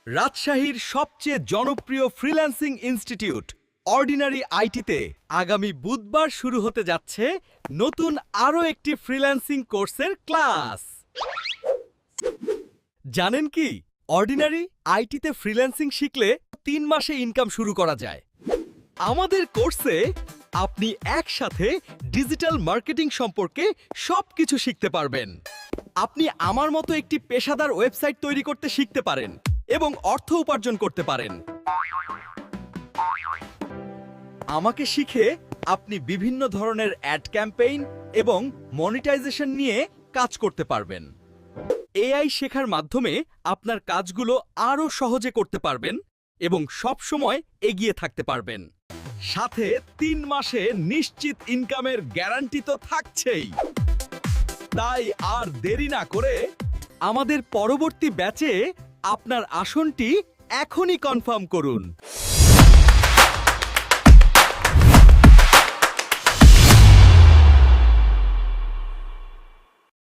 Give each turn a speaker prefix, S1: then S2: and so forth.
S1: রাজশাহীর সবচেয়ে জনপ্রিয় ফ্রিল্যান্সিং ইনস্টিটিউট অর্ডিনারি আইটিতে আগামী বুধবার শুরু হতে যাচ্ছে নতুন আরও একটি ফ্রিল্যান্সিং কোর্সের ক্লাস। জানেন কি, অর্ডিনারি আইটিতে ফ্রিল্যান্সিং শিখলে 3 মাসে ইনকাম শুরু করা যায়। আমাদের কোর্সে আপনি একসাথে ডিজিটাল মার্কেটিং সম্পর্কে সবকিছু শিখতে পারবেন। আপনি আমার মতো একটি পেশাদার ওয়েবসাইট তৈরি করতে শিখতে পারেন এবং অর্থ উপার্জন করতে পারেন। আমাকে শিখে আপনি বিভিন্ন ধরনের অ্যাড ক্যাম্পেইন এবং মনিটাইজেশন নিয়ে কাজ করতে পারবেন। এআই শেখার মাধ্যমে আপনার কাজগুলো আরও সহজে করতে পারবেন এবং সব সময় এগিয়ে থাকতে পারবেন। সাথে 3 মাসে নিশ্চিত ইনকামের গ্যারান্টি তো থাকছেই। তাই আর দেরি না করে আমাদের পরবর্তী ব্যাচে আপনার আসনটি এখনই কনফার্ম করুন।